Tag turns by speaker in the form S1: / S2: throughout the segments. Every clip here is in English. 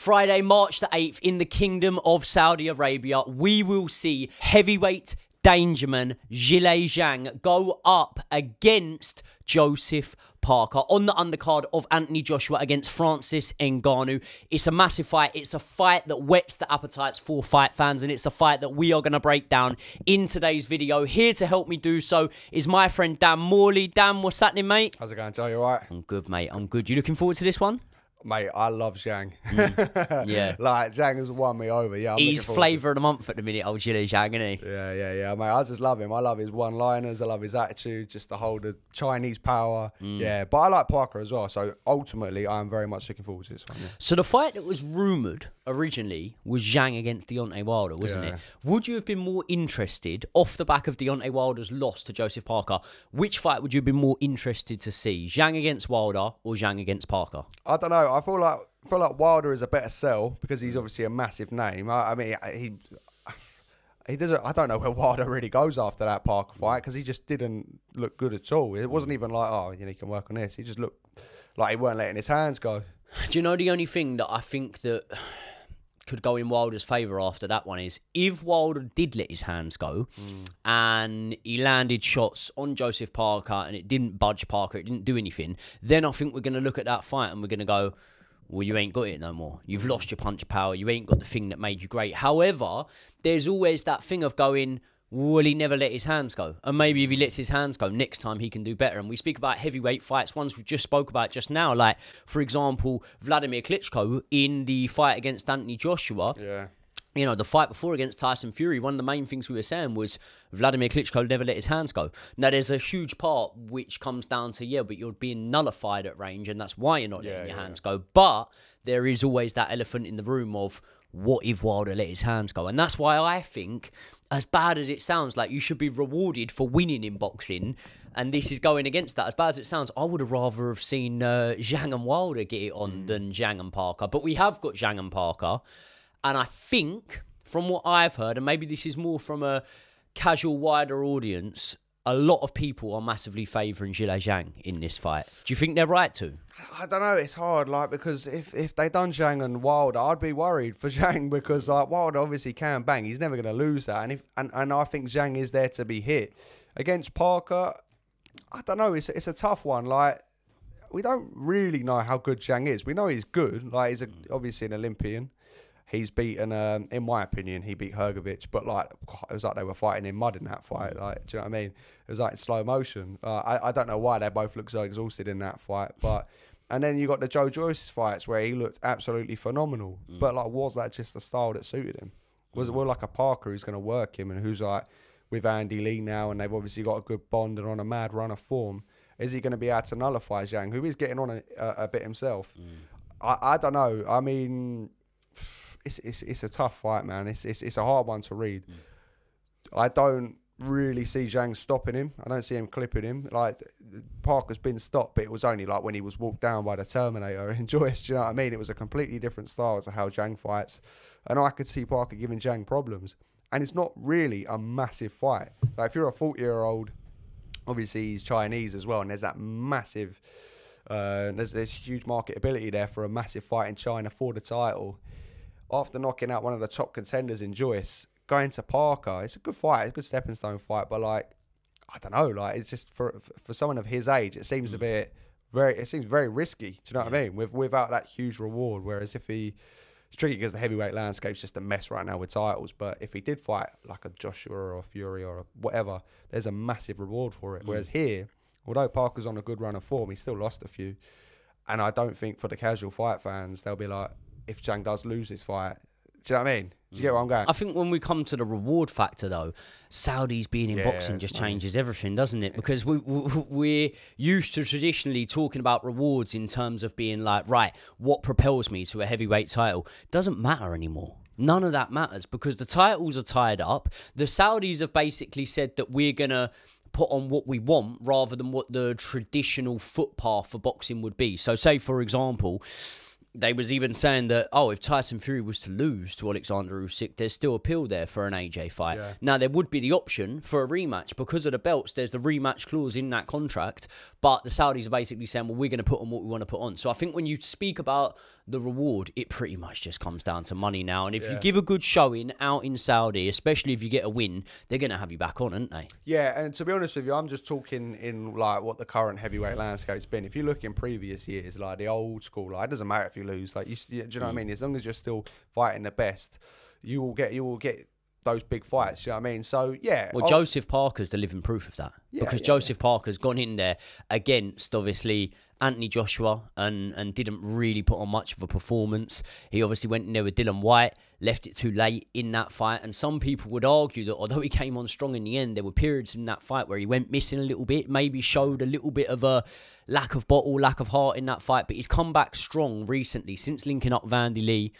S1: Friday, March the 8th, in the Kingdom of Saudi Arabia, we will see heavyweight dangerman Zhang go up against Joseph Parker on the undercard of Anthony Joshua against Francis Ngannou. It's a massive fight. It's a fight that whets the appetites for fight fans, and it's a fight that we are going to break down in today's video. Here to help me do so is my friend Dan Morley. Dan, what's happening, mate?
S2: How's it going, Joe? You all right?
S1: I'm good, mate. I'm good. You looking forward to this one?
S2: Mate, I love Zhang.
S1: Yeah.
S2: Like, Zhang has won me over. Yeah,
S1: he's flavour of the month at the minute, old Zhang, isn't he?
S2: Yeah, mate. I just love him. I love his one-liners. I love his attitude, just the whole the Chinese power. Yeah, but I like Parker as well. So, ultimately, I'm very much looking forward to this one. Yeah.
S1: So, the fight that was rumoured originally was Zhang against Deontay Wilder, wasn't it? Would you have been more interested, off the back of Deontay Wilder's loss to Joseph Parker, which fight would you have been more interested to see? Zhang against Wilder or Zhang against Parker?
S2: I don't know. I feel like Wilder is a better sell because he's obviously a massive name. I mean, he doesn't. I don't know where Wilder really goes after that Parker fight because he just didn't look good at all. It wasn't even like, oh, you know, he can work on this. He just looked like he weren't letting his hands go.
S1: Do you know the only thing that I think that could go in Wilder's favour after that one is if Wilder did let his hands go and he landed shots on Joseph Parker and it didn't budge Parker, it didn't do anything, then I think we're going to look at that fight and we're going to go, well, you ain't got it no more. You've lost your punch power. You ain't got the thing that made you great. However, there's always that thing of going, well, he never let his hands go. And maybe if he lets his hands go, next time he can do better. And we speak about heavyweight fights, ones we just spoke about just now. Like, for example, Vladimir Klitschko in the fight against Anthony Joshua.
S2: Yeah.
S1: You know, the fight before against Tyson Fury, one of the main things we were saying was Vladimir Klitschko never let his hands go. Now, there's a huge part which comes down to, yeah, but you're being nullified at range, and that's why you're not letting your hands go. But there is always that elephant in the room of, what if Wilder let his hands go? And that's why I think, as bad as it sounds, like you should be rewarded for winning in boxing, and this is going against that. As bad as it sounds, I would have rather have seen Zhang and Wilder get it on than Zhang and Parker. But we have got Zhang and Parker. And I think, from what I've heard, and maybe this is more from a casual, wider audience, a lot of people are massively favouring Zhang in this fight. Do you think they're right to?
S2: I don't know. It's hard, like, because if they done Zhang and Wilder, I'd be worried for Zhang because like Wilder obviously can bang. He's never going to lose that, and I think Zhang is there to be hit. Against Parker, I don't know. It's a tough one. Like, we don't really know how good Zhang is. We know he's good. Like, he's obviously an Olympian. He's beaten, in my opinion, he beat Hrgovic, but like it was like they were fighting in mud in that fight. Like, do you know what I mean? It was like in slow motion. I don't know why they both looked so exhausted in that fight, but and then you got the Joe Joyce fights where he looked absolutely phenomenal. But like, was that just the style that suited him? Was it more like a Parker who's going to work him and who's like with Andy Lee now, and they've obviously got a good bond and on a mad run of form? Is he going to be able to nullify Zhang, who is getting on a bit himself? I don't know. I mean, it's a tough fight, man. It's a hard one to read. I don't really see Zhang stopping him. I don't see him clipping him. Like, Parker's been stopped, but it was only like when he was walked down by the Terminator in Joyce. Do you know what I mean? It was a completely different style to how Zhang fights, and I could see Parker giving Zhang problems. And it's not really a massive fight. Like, if you're a 40-year-old, obviously he's Chinese as well, and there's that massive, there's huge marketability there for a massive fight in China for the title. After knocking out one of the top contenders in Joyce, going to Parker, it's a good fight, it's a good stepping stone fight, but like, I don't know, like, it's just for someone of his age, it seems it seems very risky. Do you know what I mean? Without that huge reward. Whereas if it's tricky because the heavyweight landscape's just a mess right now with titles. But if he did fight like a Joshua or a Fury or whatever, there's a massive reward for it. Whereas here, although Parker's on a good run of form, he still lost a few, and I don't think for the casual fight fans they'll be like, if Zhang does lose this fight, do you know what I mean? Do you get where I'm going?
S1: I think when we come to the reward factor, though, Saudis being in boxing just changes everything, doesn't it? Because we're used to traditionally talking about rewards in terms of being like, right, what propels me to a heavyweight title? Doesn't matter anymore. None of that matters because the titles are tied up. The Saudis have basically said that we're going to put on what we want rather than what the traditional footpath for boxing would be. So say, for example, they was even saying that, oh, if Tyson Fury was to lose to Alexander Usyk, there's still appeal there for an AJ fight. Yeah. Now, there would be the option for a rematch. Because of the belts, there's the rematch clause in that contract. But the Saudis are basically saying, well, we're going to put on what we want to put on. So I think when you speak about the reward, it pretty much just comes down to money now. And if you give a good showing out in Saudi, especially if you get a win, they're going to have you back on, aren't they?
S2: Yeah, and to be honest with you, I'm just talking in like what the current heavyweight landscape's been. If you look in previous years, like the old school, like it doesn't matter if you lose. Like do you know what I mean? As long as you're still fighting the best, you will get those big fights. You know what I mean? So yeah.
S1: Well, Joseph Parker's the living proof of that, because Joseph Parker's gone in there against obviously Anthony Joshua and didn't really put on much of a performance. He obviously went in there with Dylan White, left it too late in that fight, and some people would argue that although he came on strong in the end, there were periods in that fight where he went missing a little bit, maybe showed a little bit of a lack of bottle, lack of heart in that fight, but he's come back strong recently since linking up with Andy Lee.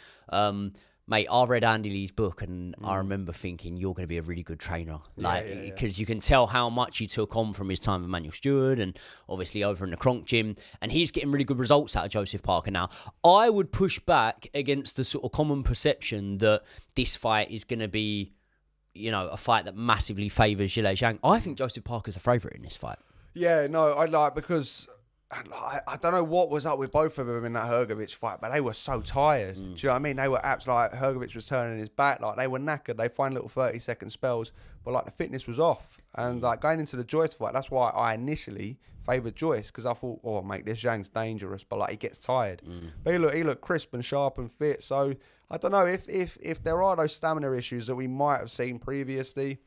S1: Mate, I read Andy Lee's book and I remember thinking, you're going to be a really good trainer. Because you can tell how much he took on from his time with Manuel Stewart and obviously over in the Kronk gym. And he's getting really good results out of Joseph Parker now. I would push back against the sort of common perception that this fight is going to be, you know, a fight that massively favours Zhilei Zhang. I think Joseph Parker's a favourite in this fight.
S2: Yeah, no, I like because... I don't know what was up with both of them in that Hrgovic fight, but they were so tired. Do you know what I mean? They were like Hrgovic was turning his back, like they were knackered. They find little 30-second spells, but like the fitness was off. And like going into the Joyce fight, that's why I initially favoured Joyce, because I thought, oh mate, this Zhang's dangerous, but like he gets tired. But he looked crisp and sharp and fit. So I don't know if there are those stamina issues that we might have seen previously.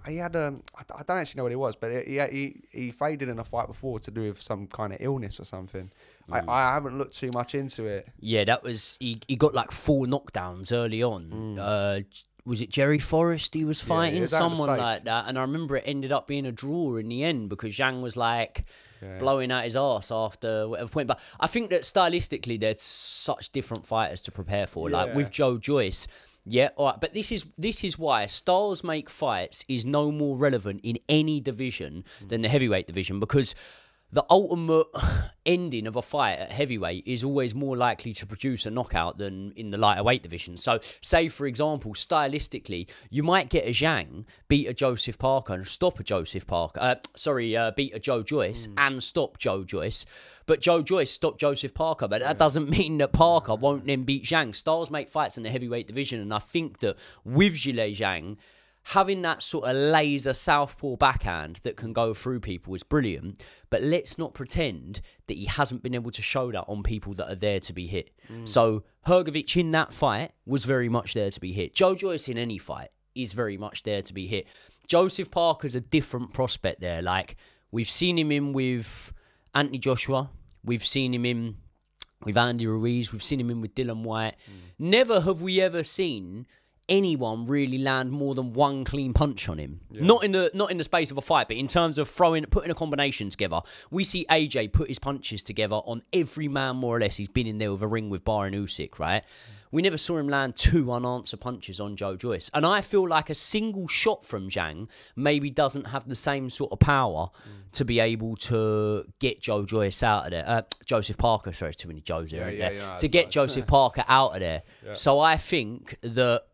S2: He had I don't actually know what it was, but he faded in a fight before to do with some kind of illness or something. I haven't looked too much into it.
S1: Yeah, that was he got like 4 knockdowns early on. Was it Jerry Forrest he was fighting?
S2: Was
S1: someone like that. And I remember it ended up being a draw in the end because Zhang was like blowing out his arse after whatever point. But I think that stylistically they're such different fighters to prepare for. Like with Joe Joyce. Yeah, all right, but this is why styles make fights is no more relevant in any division than the heavyweight division, because the ultimate ending of a fight at heavyweight is always more likely to produce a knockout than in the lighter weight division. So, say, for example, stylistically, you might get a Zhang beat a Joseph Parker and stop a Joseph Parker. Beat a Joe Joyce and stop Joe Joyce. But Joe Joyce stopped Joseph Parker. But that doesn't mean that Parker won't then beat Zhang. Styles make fights in the heavyweight division. And I think that with Zhilei Zhang, having that sort of laser southpaw backhand that can go through people is brilliant. But let's not pretend that he hasn't been able to show that on people that are there to be hit. So Hrgovic in that fight was very much there to be hit. Joe Joyce in any fight is very much there to be hit. Joseph Parker's a different prospect there. Like, we've seen him in with Anthony Joshua. We've seen him in with Andy Ruiz. We've seen him in with Dylan White. Never have we ever seen anyone really land more than one clean punch on him. Not in the space of a fight, but in terms of putting a combination together. We see AJ put his punches together on every man more or less he's been in there with a ring with Bar and Usyk, right? We never saw him land 2 unanswered punches on Joe Joyce. And I feel like a single shot from Zhang maybe doesn't have the same sort of power to be able to get Joe Joyce out of there. Joseph Parker, sorry, too many Joes there. To get Joseph Parker out of there. So I think that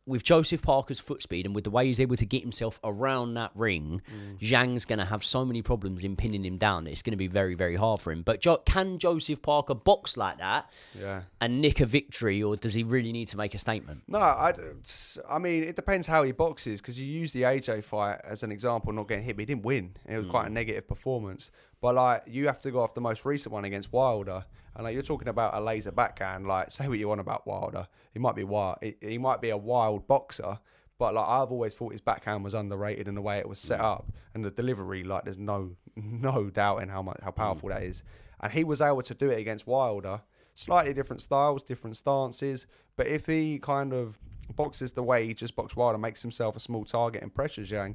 S1: with Joseph Parker's foot speed and with the way he's able to get himself around that ring, Zhang's going to have so many problems in pinning him down that it's going to be very, very hard for him. But can Joseph Parker box like that and nick a victory, or does he really need to make a statement?
S2: No, I mean, it depends how he boxes, because you use the AJ fight as an example, not getting hit, but he didn't win. It was quite a negative performance. But like, you have to go off the most recent one against Wilder. And like, you're talking about a laser backhand. Like, say what you want about Wilder. He might be wild. He might be a wild boxer, but like, I've always thought his backhand was underrated in the way it was set up and the delivery. Like, there's no doubt in how powerful that is. And he was able to do it against Wilder. Slightly different styles, different stances. But if he kind of boxes the way he just boxed Wilder, makes himself a small target and pressures Zhang,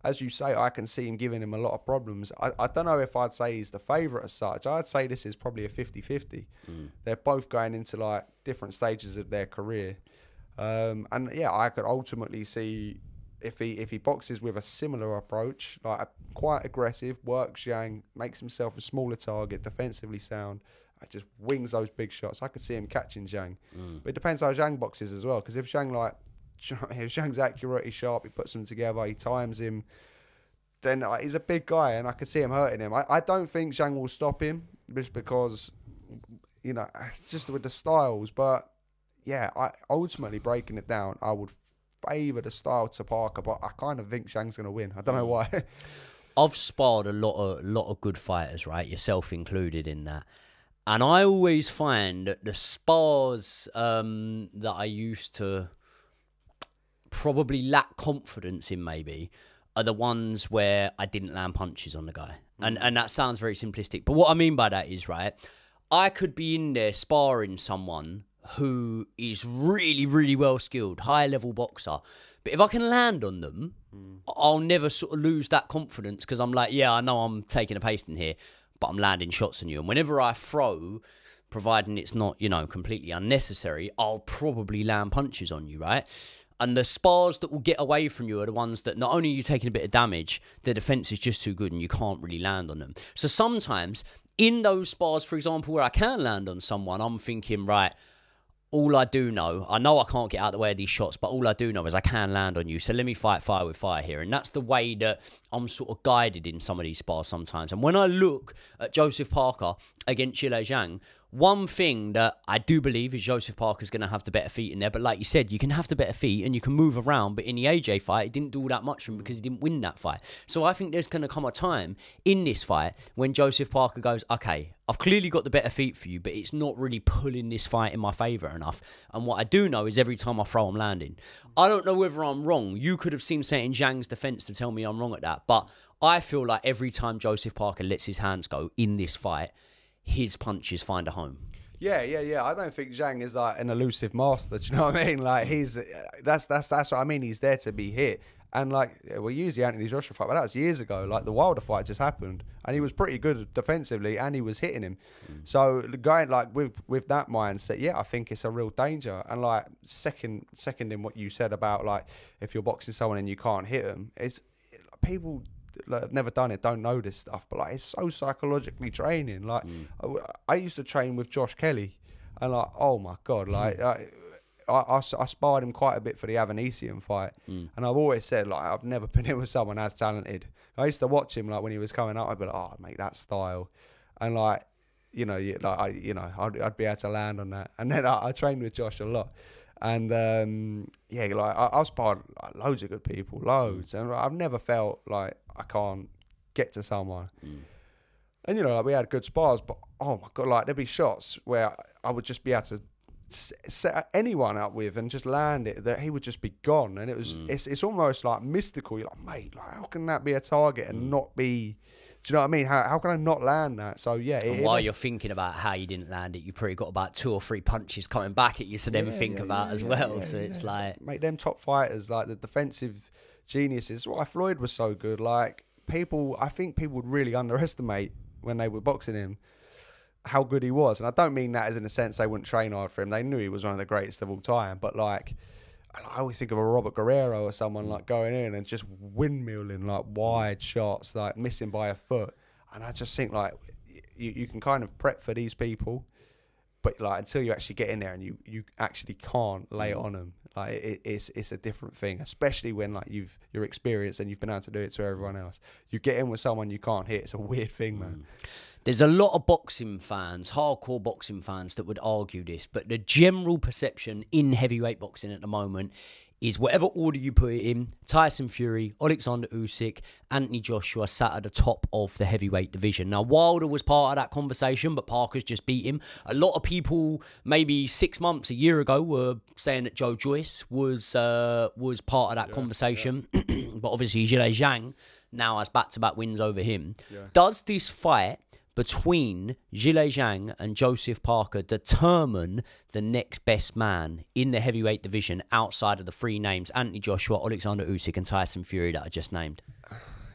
S2: as you say, I can see him giving him a lot of problems. I don't know if I'd say he's the favourite as such. I'd say this is probably a 50-50. They're both going into like different stages of their career. And yeah, I could ultimately see if he boxes with a similar approach, like quite aggressive, works Zhang, makes himself a smaller target, defensively sound, just wings those big shots. I could see him catching Zhang. But it depends how Zhang boxes as well, because if Zhang's accurate, he's sharp, he puts them together, he times him, then he's a big guy and I could see him hurting him. I don't think Zhang will stop him just because you know, just with the styles. But yeah, I ultimately breaking it down, I would favour the style to Parker, but I kind of think Zhang's going to win. I don't know why.
S1: I've sparred a lot of good fighters, right? Yourself included in that. And I always find that the spars that I used to probably lack confidence in maybe are the ones where I didn't land punches on the guy. And that sounds very simplistic. But what I mean by that is, right, I could be in there sparring someone who is really, really well skilled, high level boxer. But if I can land on them, I'll never sort of lose that confidence because I'm like, yeah, I know I'm taking a pasting here, but I'm landing shots on you. And whenever I throw, providing it's not, you know, completely unnecessary, I'll probably land punches on you, right? And the spars that will get away from you are the ones that not only are you taking a bit of damage, the defense is just too good and you can't really land on them. So sometimes in those spars, for example, where I can land on someone, I'm thinking, right, all I do know, I know I can't get out of the way of these shots, but all I do know is I can land on you. So let me fight fire with fire here. And that's the way that I'm sort of guided in some of these spars sometimes. And when I look at Joseph Parker against Zhile Zhang, one thing that I do believe is Joseph Parker's going to have the better feet in there. But like you said, you can have the better feet and you can move around. But in the AJ fight, it didn't do all that much for him because he didn't win that fight. So I think there's going to come a time in this fight when Joseph Parker goes, okay, I've clearly got the better feet for you, but it's not really pulling this fight in my favour enough. And what I do know is every time I throw, I'm landing. I don't know whether I'm wrong. You could have seen something in Zhang's defence to tell me I'm wrong at that. But I feel like every time Joseph Parker lets his hands go in this fight, his punches find a home.
S2: Yeah. I don't think Zhang is like an elusive master. Do you know what I mean? Like that's what I mean. He's there to be hit. And like we used the Anthony Joshua fight, but that was years ago. Like the Wilder fight just happened, and he was pretty good defensively, and he was hitting him. So going like with that mindset, yeah, I think it's a real danger. And like seconding what you said about like if you're boxing someone and you can't hit them, it's people. Like, I've never done it, don't know this stuff, but like it's so psychologically draining. Like I used to train with Josh Kelly, and like oh my god, like I sparred him quite a bit for the Avanesian fight, and I've always said like I've never been in with someone as talented. I used to watch him like when he was coming up, I'd be like, oh mate, that style, and like you know, I'd be able to land on that. And then I trained with Josh a lot. And yeah, like I've sparred like, loads of good people, loads, and I've never felt like I can't get to someone. And you know, like, we had good spars, but oh my god, like there'd be shots where I would just be able to set anyone up with and just land it, that he would just be gone. And it was it's almost like mystical. You're like, mate, like how can that be a target and not be? Do you know what I mean? How can I not land that? So yeah.
S1: And while you're thinking about how you didn't land it, you probably got about 2 or 3 punches coming back at you to then think about as well. So it's like,
S2: mate, them top fighters, like the defensive geniuses. Why Floyd was so good. Like I think people would really underestimate when they were boxing him how good he was. And I don't mean that as in a sense they wouldn't train hard for him. They knew he was one of the greatest of all time. But like, I always think of a Robert Guerrero or someone like going in and just windmilling like wide shots, like missing by a foot. And I just think like you can kind of prep for these people, but like until you actually get in there and you actually can't lay it on them, like it's a different thing. Especially when like you're experienced and you've been able to do it to everyone else. You get in with someone you can't hit. It's a weird thing, man.
S1: There's a lot of boxing fans, hardcore boxing fans, that would argue this, but the general perception in heavyweight boxing at the moment is whatever order you put it in, Tyson Fury, Alexander Usyk, Anthony Joshua sat at the top of the heavyweight division. Now, Wilder was part of that conversation, but Parker's just beat him. A lot of people, maybe 6 months, a year ago, were saying that Joe Joyce was part of that conversation. But obviously, Zhile Zhang now has back-to-back wins over him. Does this fight between Zhile Zhang and Joseph Parker determine the next best man in the heavyweight division outside of the 3 names, Anthony Joshua, Alexander Usyk and Tyson Fury, that I just named?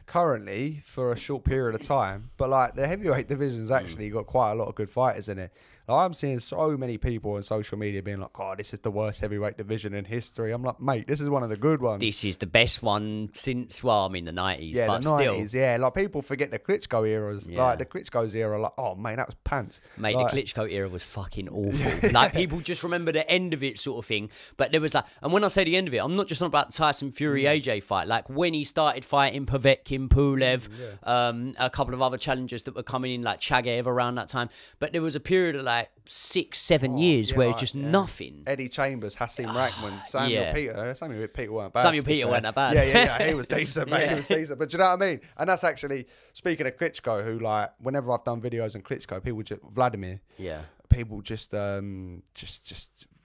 S2: Currently, for a short period of time, but like the heavyweight division's actually got quite a lot of good fighters in it. Like, I'm seeing so many people on social media being like, "God, this is the worst heavyweight division in history." I'm like, mate, this is one of the good ones.
S1: This is the best one since, well, I mean, the 90s.
S2: Yeah,
S1: but
S2: the 90s, yeah. Like, people forget the Klitschko eras. Yeah. Like, the Klitschko's era, like, oh, mate, that was pants.
S1: Mate,
S2: like,
S1: the Klitschko era was fucking awful. Like, people just remember the end of it sort of thing. But there was like, and when I say the end of it, I'm not just talking about the Tyson Fury-AJ fight. Like, when he started fighting Povetkin, Pulev, a couple of other challengers that were coming in, like Chagev around that time. But there was a period of, like, like 6-7 years where it's just nothing.
S2: Eddie Chambers, Hassim Rahman, Samuel Peter. Samuel Peter weren't bad.
S1: Samuel Peter weren't that bad.
S2: Yeah. He was decent, mate. He was decent. But do you know what I mean? And that's actually, speaking of Klitschko, who, like, whenever I've done videos on Klitschko, people just, Vladimir. Yeah. People just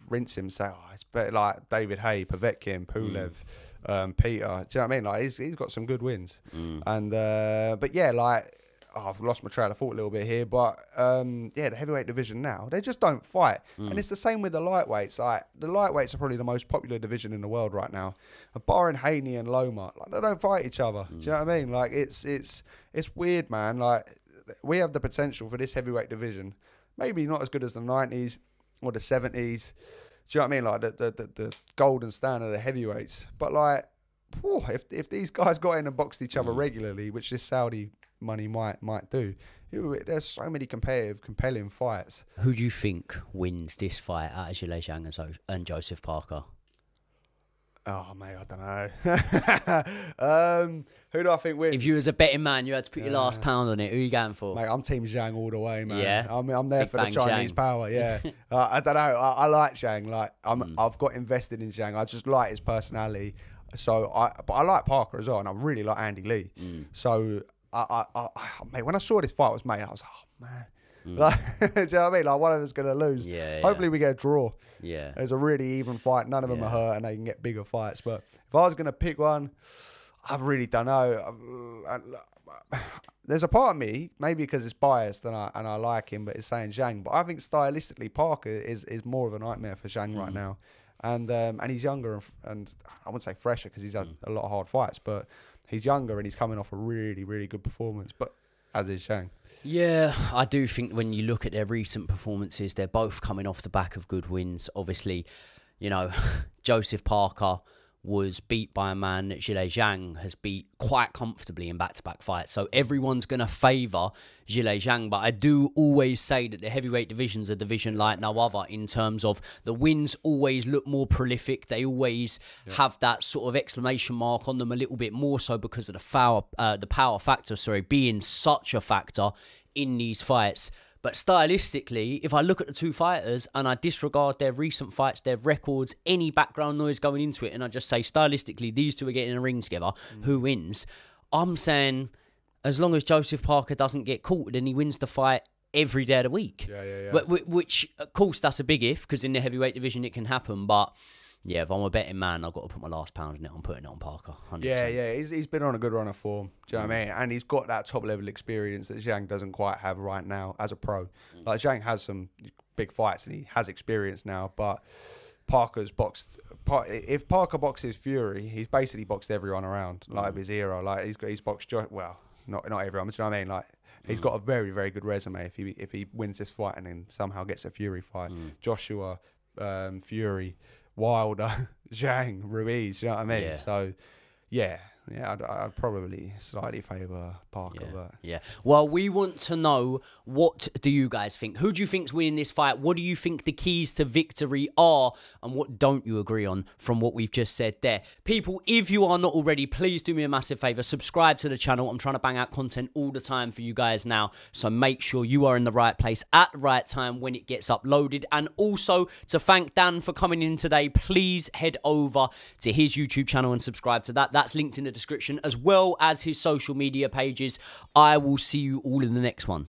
S2: rinse him, say, oh, it's better, like David Hay, Povetkin, Pulev, Peter. Do you know what I mean? Like, he's got some good wins. And, but yeah, like, I've lost my trail of thought a little bit here, but yeah, the heavyweight division now, they just don't fight. And it's the same with the lightweights. Like, the lightweights are probably the most popular division in the world right now. Barring Haney and Loma, like, they don't fight each other. Do you know what I mean? Like, it's weird, man. Like, we have the potential for this heavyweight division. Maybe not as good as the 90s or the 70s. Do you know what I mean? Like, the golden standard of the heavyweights. But, like, if these guys got in and boxed each other regularly, which this Saudi money might do, there's so many compelling fights.
S1: Who do you think wins this fight out of Zhilei Zhang and Joseph Parker?
S2: Oh, mate, I don't know. Who do I think wins?
S1: If you was a betting man, you had to put your last pound on it. Who are you going for?
S2: Mate, I'm Team Zhang all the way, man.
S1: Yeah?
S2: I'm there
S1: Big
S2: for the Chinese
S1: Zhang.
S2: power, yeah. I don't know. I like Zhang. Like, I've got invested in Zhang. I just like his personality. But I like Parker as well, and I really like Andy Lee. So, mate, when I saw this fight was made, I was like, oh, man. Like, do you know what I mean? Like, one of us going to lose. Hopefully we get a draw. It's a really even fight. None of them are hurt, and they can get bigger fights. But if I was going to pick one, I really don't know. There's a part of me, maybe because it's biased and I like him, but it's saying Zhang. But I think stylistically, Parker is more of a nightmare for Zhang right now. And he's younger and I wouldn't say fresher because he's had a lot of hard fights, but he's younger and he's coming off a really, really good performance. But as is Zhang.
S1: Yeah, I do think when you look at their recent performances, they're both coming off the back of good wins. Obviously, you know, Joseph Parker was beat by a man that Zhilei Zhang has beat quite comfortably in back-to-back fights. So everyone's going to favour Zhilei Zhang. But I do always say that the heavyweight division's a division like no other in terms of the wins always look more prolific. They always have that sort of exclamation mark on them a little bit more so because of the power factor, being such a factor in these fights. But stylistically, if I look at the two fighters and I disregard their recent fights, their records, any background noise going into it, and I just say stylistically, these two are getting in a ring together, who wins? I'm saying as long as Joseph Parker doesn't get caught, then he wins the fight every day of the week. Which, of course, that's a big if, because in the heavyweight division it can happen, but... yeah, if I'm a betting man, I've got to put my last pound in it. I'm putting it on Parker. 100%.
S2: Yeah. He's been on a good run of form. Do you know what I mean? And he's got that top level experience that Zhang doesn't quite have right now as a pro. Like, Zhang has some big fights and he has experience now, but Parker's boxed. If Parker boxes Fury, he's basically boxed everyone around, like of his era. Like, he's boxed. Well, not everyone. But do you know what I mean? Like, he's got a very, very good resume. If he wins this fight and then somehow gets a Fury fight, Joshua, Fury, Wilder, Zhang, Ruiz, you know what I mean?
S1: Yeah.
S2: So, I'd probably slightly favour Parker.
S1: Yeah. Well, we want to know, what do you guys think? Who do you think's winning this fight? What do you think the keys to victory are? And what don't you agree on from what we've just said there? People, if you are not already, please do me a massive favour. Subscribe to the channel. I'm trying to bang out content all the time for you guys now. So make sure you are in the right place at the right time when it gets uploaded. And also, to thank Dan for coming in today, please head over to his YouTube channel and subscribe to that. That's linked in the description, as well as his social media pages. I will see you all in the next one.